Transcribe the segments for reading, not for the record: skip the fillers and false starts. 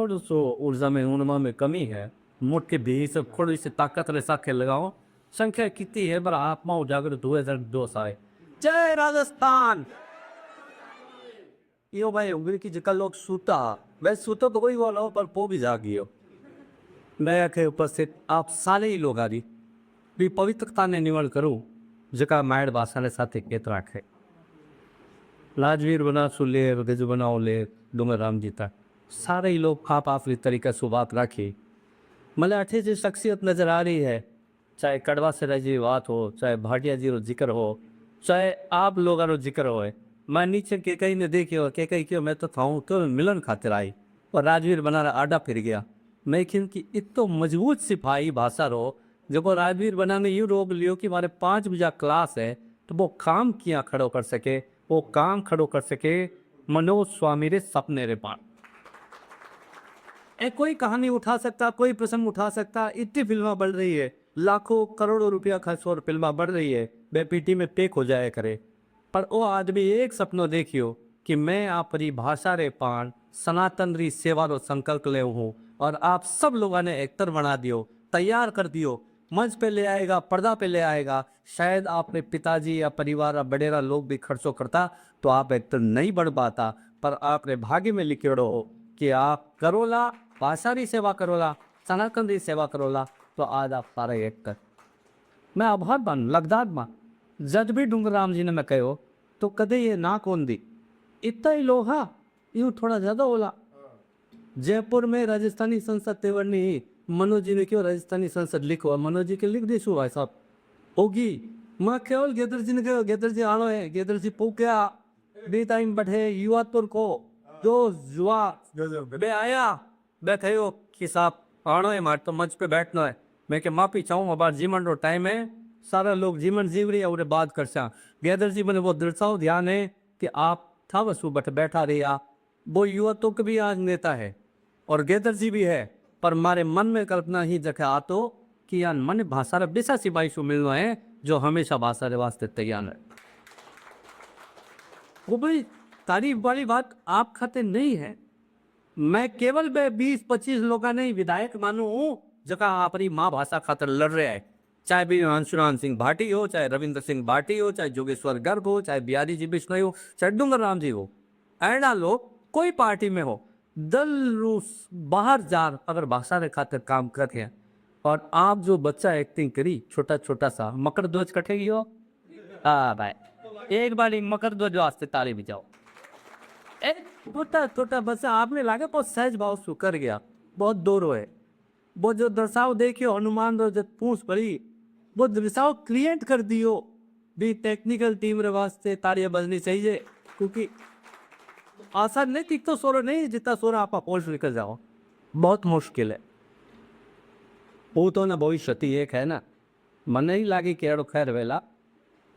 थोड़ी सो ऊर्जा में उनमा में कमी है। मुठ के भी सब थोड़ी सी ताकत रे साखे लगाओ। संख्या कितनी है पर आत्मा उजागर हुए दो साए। जय राजस्थान। यो भाई उंगली की जगह लोग सूता। वैसे सूतो तो कोई वाला हो पर वो भी जागियो। मैं के उपस्थित आप सारे ही लोग आदि भी पवित्रता ने निवड़ करूं जका मायड़ भाषा ने साथे केत राखे। राजवीर बना सुलेर गज बनाओ ले डूंगर राम जीता सारे ही लोग आप आफरी तरीका से बात राखी। मतलब अठे जो शख्सियत नजर आ रही है, चाहे कड़वा सराय जी बात हो, चाहे भाटिया जी रो जिक्र हो, चाहे आप लोगों रो जिक्र हो। मैं नीचे के कहीं ने देखियो के कहीं क्यों मैं तो था तो मिलन खातिर आई और राजवीर बना आडा फिर गया। मैं खिन की इतो मजबूत सिपाही भाषा रो जो राजवीर बना ने यूँ रोक लियो कि हमारे 5 बजा क्लास है तो वो काम किया खड़ो कर सके, वो काम खड़ो कर सके मनोज स्वामी रे सपने रे पान। कोई कहानी उठा सकता, कोई प्रसंग उठा सकता। इतनी फिल्में बढ़ रही है, लाखों करोड़ों रुपया खर्च और फिल्में बढ़ रही है, बेपीटी में पेक हो जाया करे। पर वो आदमी एक सपनों देखियो कि मैं आपरी भाषा रे पान सनातन री सेवा रो संकल्प ले हूँ और आप सब लोगों ने एक्टर बना दियो, तैयार कर दियो, मंच पे ले आएगा, पर्दा पे ले आएगा। शायद आपने पिताजी या परिवार या बड़ेरा लोग भी खर्चो करता तो आप एक्टर नहीं बढ़ पाता, पर आपने भाग्य में लिखेड़ो हो कि आप करोला भाषा री सेवा करोला, सनातन री सेवा करोला, तो आज आप सारे एक्टर। मैं आभार मान लगदार मां जब भी डूंगराम जी ने मैं कहो तो कदे ये ना कौन दी इतना ही लोहा यूं थोड़ा ज्यादा बोला। जयपुर में राजस्थानी संसद तेवरनी मनोज जी ने क्यों राजस्थानी संसद लिखो, मनोज जी के लिख दीशू भाई साहब होगी। मैं केवल गेदर जी ने कहो गेदर जी आनो है, गेदर जी पूक्या बे टाइम बैठे युवा तुर को जो जुआ बे आया बैठे हो कि साहब आनो है मार तो मंच पे बैठना है। मैं के माफी चाहूँ अब जीवन रो टाइम है, सारा लोग जीवन जीव रही है और बात कर सा। गेदर जी मैंने वो दर्शाओ ध्यान है कि आप था वसु बट बैठा रहा। वो युवा तो कभी आज नेता है और गेदर जी भी है, पर हमारे मन में कल्पना ही जगह आतो कि यार मन भाषा रे बेसा सिपाही सु मिलना है जो हमेशा भाषा रे वास्ते तैयार है। वो भाई तारीफ वाली बात आप खाते नहीं है। मैं केवल 20-25 लोगों ने विधायक मानू हूं जगह अपनी माँ भाषा खातर लड़ रहे हैं। चाहे भी अंशुरान सिंह भाटी हो, चाहे रविंद्र सिंह भाटी हो, चाहे जोगेश्वर गर्ग हो, चाहे बिहारी जी बिश्नोई हो, चाहे डूंगर राम जी हो। ऐना लोग कोई पार्टी में हो दल रूस बाहर जार अगर भाषा रे खातिर काम करते हैं। और आप जो बच्चा एक्टिंग करी छोटा छोटा सा मकर ध्वज कटेगी हो हाँ भाई एक बार मकर ध्वज वास्ते ताली भी जाओ। ए छोटा छोटा बच्चा आपने लगा बहुत सहज भाव से कर गया, बहुत दूर है। वो जो दर्शाव देखियो हनुमान रो जब पूछ पड़ी वो दर्शाव क्रिएट कर दियो भी टेक्निकल टीम रे वास्ते तालियां बजनी चाहिए क्योंकि आसान नहीं तीख तो सोरो नहीं जितना सोरो आप पोष निकल जाओ बहुत मुश्किल है। वो तो ना भविष्य एक है ना मन नहीं लागी केड़ो खैर वेला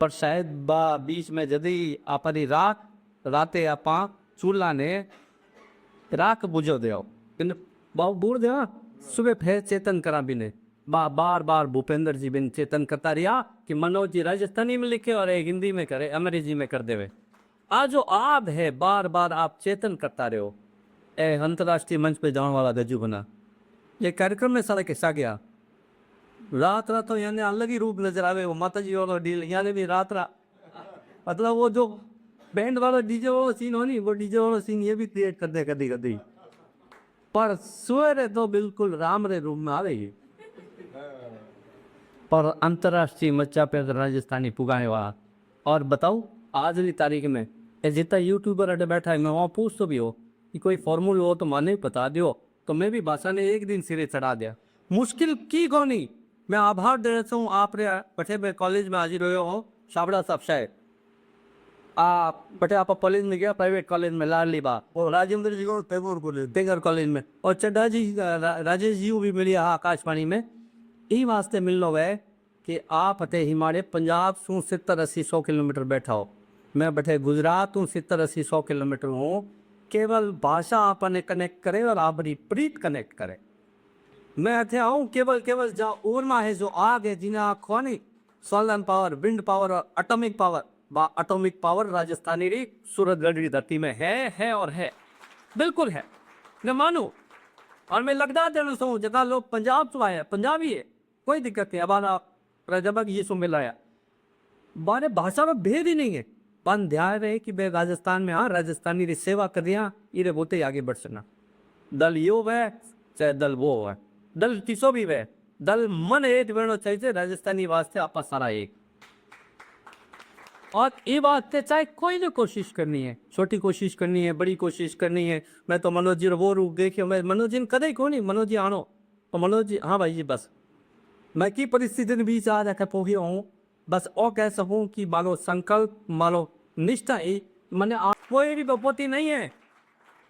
पर शायद बा बीच में जदी आपरी राते आपा चूल्हा ने राख बुझो दे बाबू बूढ़ दे सुबह फिर चेतन करा बिने बार बार भूपेंद्र जी बिन चेतन करता रहा कि मनोज जी राजस्थानी में लिखे और हिंदी में करे अंग्रेजी में कर देवे। आज जो आप है बार बार आप चेतन करता रहे हो। ए अंतर्राष्ट्रीय मंच पे जाने वाला गजू बना ये कार्यक्रम में सारा किस्सा गया रात रात तो यानी अलग ही रूप नजर आवे। वो माता जी वाला डील यानी भी रात मतलब वो जो बैंड वाला डीजे वाला सीन हो नहीं वो डीजे वाला सीन ये भी क्रिएट कर दे कभी कभी। पर सवेरे तो बिल्कुल राम रे रूप में आ रही है। पर अंतर्राष्ट्रीय मच्चा पे राजस्थानी पुगाने वाला और बताओ आज की तारीख में जितना यूट्यूबर अड्डे बैठा है मैं वहाँ पूछ तो भी हो कि कोई फॉर्मूला हो तो माने बता दियो तो मैं भी भाषा ने एक दिन सिरे चढ़ा दिया। मुश्किल की कौनी मैं आभार दे रहा हूँ आप रे बटे में कॉलेज में हाजिर हुए हो शाबड़ा साहब शायद आप बटे आप कॉलेज में गया प्राइवेट कॉलेज में लाडली बा और राजेंद्र जी को टेगर कॉलेज में और चड्डा जी राजेश जी को भी मिली आकाशवाणी में यही वास्ते मिलना है कि आप हते हिमालय पंजाब सू 70-80-100 किलोमीटर बैठा हो। मैं बैठे गुजरात हूँ 70-80-100 किलोमीटर हूँ। केवल भाषा आपने कनेक्ट करे और आपकी प्रीत कनेक्ट करे। मैं अथे आऊँ केवल केवल जहाँ ऊर्मा है जो आग है जिन्हें आँख नहीं सोलर पावर विंड पावर और atomic power atomic power Rajasthani री सूरतगढ़ की धरती में है और है बिल्कुल है। मैं मानू और मैं लगता देना सो जगह लोग पंजाब से आया, पंजाबी है, कोई दिक्कत नहीं। हमारा प्रजबक ये सो मिलाया, बारे भाषा में भेद ही नहीं है। पन ध्यान रहे कि मैं राजस्थान में हाँ राजस्थानी री सेवा कर दिया, इरे बोते आगे बढ़ सकना। दल यो वह चाहे दल वो है, दल किसो भी वह, दल मन एक बनो चाहिए राजस्थानी वास्ते आपा सारा एक। और ये बात है चाहे कोई ने कोशिश करनी है, छोटी कोशिश करनी है, बड़ी कोशिश करनी है। मैं तो मनोज जी वो रूप देखियो, मैं मनोज जी कदे को नहीं, मनोज जी आनो तो मनोज जी हाँ भाई जी बस मैं की परिस्थिति में बीच आ जाकर पोही हूँ, बस और कह सकूँ कि मानो संकल्प मानो निष्ठा ही मैंने कोई भी बपोती नहीं है।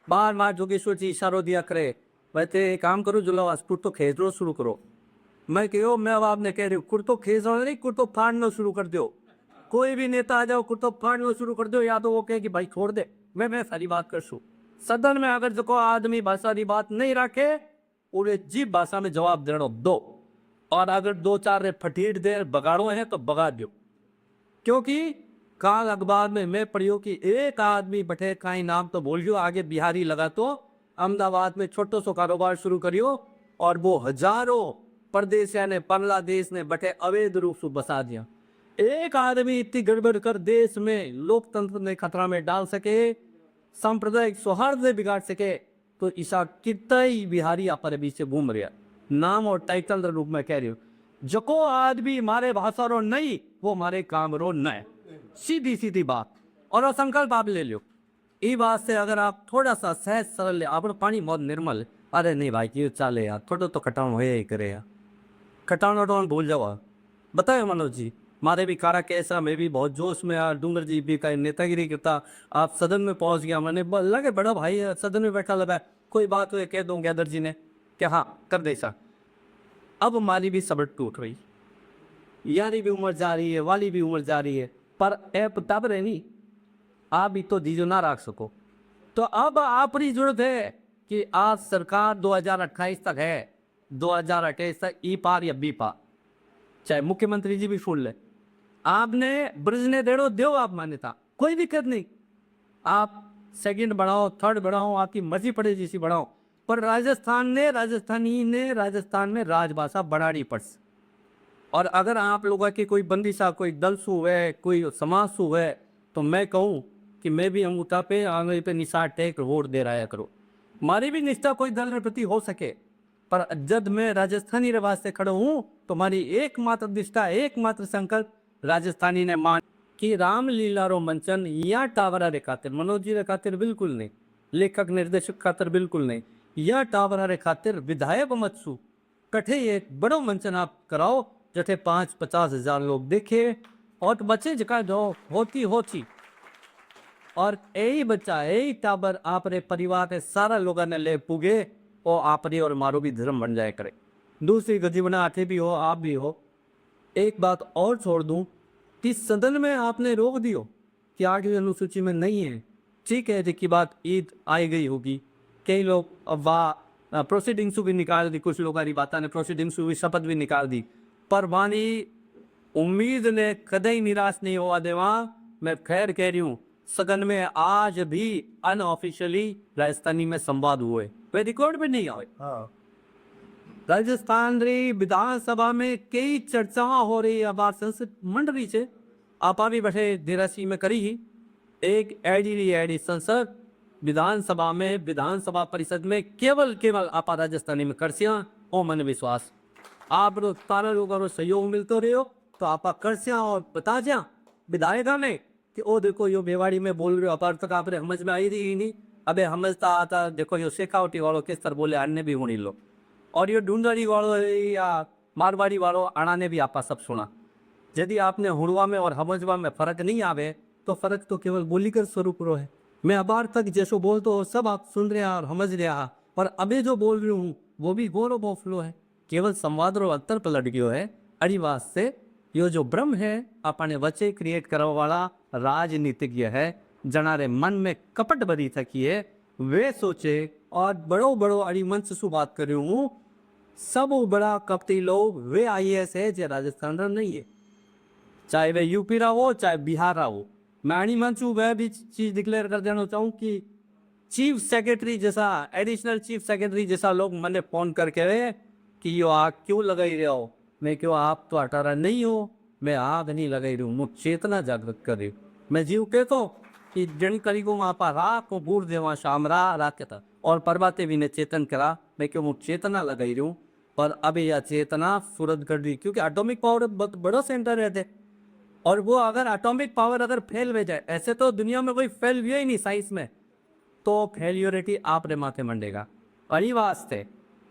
बार बार जोगेश्वर जी इशारो दिया करे, वैसे एक काम करो जुलाओ आज कुर्तो खेचना शुरू करो। मैं कहो मैं अब आपने कह रही हूँ कुर्तो खेचना नहीं, कुर्तो फाड़ना शुरू कर दो। कोई भी नेता आ जाओ कुर्तो फाड़ना शुरू कर दो, या तो वो कहे कि भाई छोड़ दे, मैं सारी बात कर सू। सदन में अगर जो आदमी भाषा की बात नहीं रखे, उन्हें जीप भाषा में जवाब देना दो। और अगर दो चार फटीट देर बगाड़ो है तो बगा दो, क्योंकि काल अखबार में मैं पढ़ियो कि एक आदमी बटे का नाम तो बोलियो आगे बिहारी लगा तो अहमदाबाद में छोटो सो कारोबार शुरू करियो, और वो हजारों प्रदेश ने बांग्लादेश ने बटे अवैध रूप से बसा दिया। एक आदमी इतनी गड़बड़ कर देश में लोकतंत्र ने खतरा में डाल सके, सांप्रदायिक सौहार्द बिगाड़ सके, तो ईसा कितना ही बिहारी आप बीच से घूम रहा। नाम और टाइटल रूप में कह रही हूँ, जको आदमी मारे भाषा रो नहीं वो मारे काम रो न, सीधी सीधी बात। और संकल्प आप ले लो ये बात से, अगर आप थोड़ा सा सहज सरल ले, आप पानी बहुत निर्मल, अरे नहीं भाई क्यों चाले यार, थोड़ा तो कटान हो ही करे यार, कटान तो भूल जाओ। बताए मनोज जी मारे भी कारा कैसा, मैं भी बहुत जोश में यार, डूंगर जी भी का नेतागिरी करता, आप सदन में पहुंच गया, मैंने लगे बड़ा भाई सदन में बैठा लगा, कोई बात हो कह दूंगा गैदर जी ने कि हाँ कर दे सा। अब हमारी भी सब्र टूट रही, यारी भी उम्र जा रही है, वाली भी उम्र जा रही है, पर ऐप तब रहनी आप भी तो दीजो ना रख सको। तो अब आपकी जरूरत है कि आज सरकार 2028 तक है, 2028 तक ई पार या बी पार, चाहे मुख्यमंत्री जी भी सुन ले, आपने ब्रिज ने देड़ो दो आप मान्यता, कोई दिक्कत नहीं, आप सेकंड बढ़ाओ थर्ड बढ़ाओ, आपकी मर्जी पड़े जैसी बढ़ाओ, पर राजस्थानी ने राजस्थान में राजभाषा बढ़ानी पड़। और अगर आप लोगों की कोई बंदिशा कोई दल सु है कोई समाज सु है, तो मैं कहूँ कि मैं भी अंगूठा पे आंगली पे निशान टेक वोट दे रहा करो। मारी भी निष्ठा कोई दल के प्रति हो सके, पर जब मैं राजस्थानी रिवाज से खड़ा हूँ तो हमारी एकमात्र निष्ठा एकमात्र संकल्प राजस्थानी ने मान कि रामलीला रो मंचन या टावरा रे खातिर, मनोज जी रे खातिर बिल्कुल नहीं, लेखक निर्देशक खातिर बिल्कुल नहीं, या टावरा रे खातिर विधायक मत सु कठे एक बड़ो मंचन आप कराओ जठे 5-50 हजार लोग देखे और बच्चे जका जो होती और यही बच्चा यही टाबर आपरे परिवार के सारा लोगों ने ले पुगे और आपरी और मारो भी धर्म बन जाए करे। दूसरी गजीबना आठे भी हो आप भी हो। एक बात और छोड़ दूं कि सदन में आपने रोक दियो कि आगे अनुसूची में नहीं है, ठीक है, जिसकी बात ईद आई गई होगी, कई लोग वाह प्रोसीडिंग्स भी निकाल दी, कुछ लोगों की बात ने प्रोसीडिंग्स भी शपथ भी निकाल दी, पर वानी उम्मीद ने कदई निराश नहीं हुआ देवा। मैं खैर कह रही हूँ सदन में आज भी अनऑफिशियली राजस्थानी में संवाद हुए, वे रिकॉर्ड में नहीं आए। राजस्थान री विधानसभा में कई चर्चा हो रही है, बात संसद मंडली से आपा भी बैठे दिरासी में करी ही एक एडी संसद विधानसभा में विधानसभा परिषद में केवल आपा राजस्थानी में करसिया ओ मन विश्वास आप तारा लोगों सहयोग मिलते रहो तो आपा करसिया और बता जा विधायका ने कि ओ देखो यो बेवाड़ी में बोल रहे हो, अपार तक आपने समझ में आई थी नहीं, अबे समझता आता देखो यो शेखावटी वालों किस तरह बोले अन्य भी होनी लो, और ये ढूंढरी वालों या मारवाड़ी वालों आना ने भी आपा सब सुना। यदि आपने हुड़वा में और हमजवा में फर्क नहीं आवे तो फर्क तो केवल बोली कर स्वरूप रो है। मैं अबार तक जैसो बोलते हो सब आप सुन रहे और समझ रहे, और अभी जो बोल रही हूँ वो भी गोरो बोफलो है, केवल संवाद रो अंतर पलट गयो है। अड़ीवास से यो जो ब्रह्म है अपने वचे क्रिएट करने वाला राजनीतिज्ञ है, जनारे मन में कपट भरी थकी है, वे सोचे और बड़ो अड़ी मंच सु बात कर रही हूँ, सब बड़ा कपटी लोग वे IAS है जो राजस्थान नहीं है, चाहे वे यूपी रहा हो चाहे बिहार रहा हो। मैं अड़ी मंच वह भी चीज डिक्लेयर कर देना चाहूँ कि चीफ सेक्रेटरी जैसा, एडिशनल चीफ सेक्रेटरी जैसा लोग मैंने फोन करके रहे कि यो आग क्यों लगाई रहे हो। मैं क्यों, आप तो अटारा नहीं हो, मैं आग नहीं लगाई रही हूँ, मैं चेतना जागृत कर रही हूँ। मैं जीव कहतो कि जन करी को वहाँ पर राख को बूढ़ देवा शाम राख था और परबाते भी ने चेतन करा। मैं क्यों, मैं चेतना लगाई रही हूँ। पर अब यह चेतना सूरत कर दी, क्योंकि एटॉमिक पावर बहुत बड़ा सेंटर रहते और वो अगर एटॉमिक पावर अगर फेल हो जाए, ऐसे तो दुनिया में कोई फेल हुआ ही नहीं साइंस में, तो फेल्योरिटी आप रे माथे मंडेगा। अड़ी वास्ते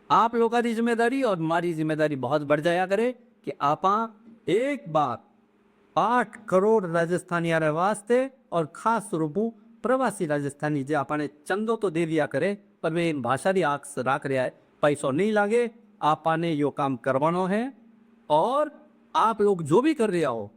आप लोगों की जिम्मेदारी और हमारी जिम्मेदारी बहुत बढ़ जाया करे कि आपा एक बार 8 करोड़ राजस्थानी आ वास्ते और खास रूपू प्रवासी राजस्थानी जे आपने चंदो तो दे दिया करे, पर वे इन भाषा की आंख राख रहा है, पैसों नहीं लागे, आपने यो काम करवानो है। और आप लोग जो भी कर रहे हो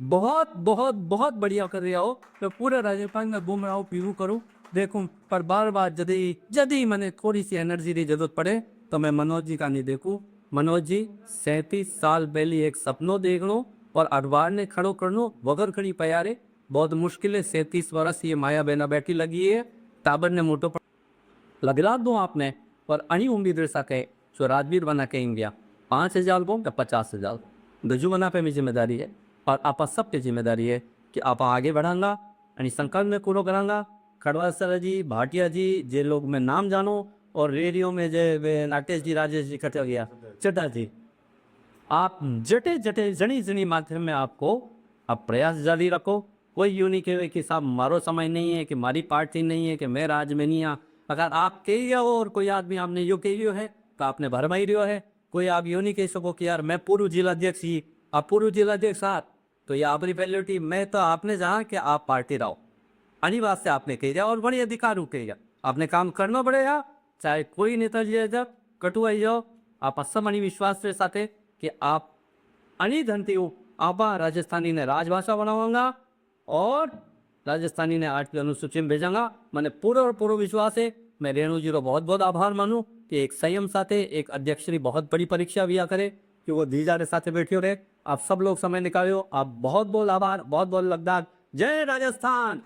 बहुत बहुत बहुत बढ़िया कर रहे हो। मैं पूरे राजस्थान में घूम रहा हूँ, पीऊ करूँ, देखूं, पर बार बार जदी जदी मैंने थोड़ी सी एनर्जी की जरूरत पड़े तो मैं मनोज जी का नहीं देखूं। मनोज जी 37 साल पहले एक सपनों देख लो और अखबार ने खड़ो कर लो वगर खड़ी पयारे। बहुत मुश्किल है, 37 वर्ष ये माया बहना बैठी लगी है, टाबर ने मोटो लगला दो आपने, पर अणी उम्मीद सके जो राजवीर बना के इंडिया 5,000 बोम या 50,000 गजू बना पे मेरी जिम्मेदारी है और आप सबकी जिम्मेदारी है कि आप आगे बढ़ांगा आणि संकल्प में पूरा करांगा। खड़वा सर जी, भाटिया जी, जे लोग मैं नाम जानो, और रेडियो में जे नाटेश जी, राजेश जी, खट गया चटा जी, आप जटे जटे जनी जनी माध्यम में आपको आप प्रयास जारी रखो। कोई यूँ नहीं कहे कि साहब मारो समय नहीं है, कि मारी पार्टी नहीं है, कि मैं राज में नहीं आ। अगर आप कह रहे हो और कोई आदमी आपने यो कह रियो है तो आपने भरमाई रियो है। कोई आप यूँ नहीं कह सको कि यार मैं पूर्व जिलाध्यक्ष ही, आप पूर्व जिलाध्यक्ष साथ, तो ये आपकी पहली मैं तो आपने जहाँ कि आप पार्टी रहो अनी वास्ते आपने कह दिया और बड़ी अधिकार कह आपने काम करना पड़ेगा, चाहे कोई नेता जी जब कटु आई जाओ। आप असम अनी विश्वास के साथ कि आप अनी धनती हो आपा राजस्थानी ने राजभाषा बनावांगा और राजस्थानी ने आर्ट की अनुसूची में भेजांगा। मैंने पूरा और पूरा विश्वास है। मैं रेणु जी को बहुत बहुत आभार मानूं कि एक संयम साथे एक अध्यक्ष की बहुत बड़ी परीक्षा भी करे कि वो धीजा के साथ बैठे रहे। आप सब लोग समय निकालो, आप बहुत बहुत आभार, बहुत बहुत लगदार। जय राजस्थान।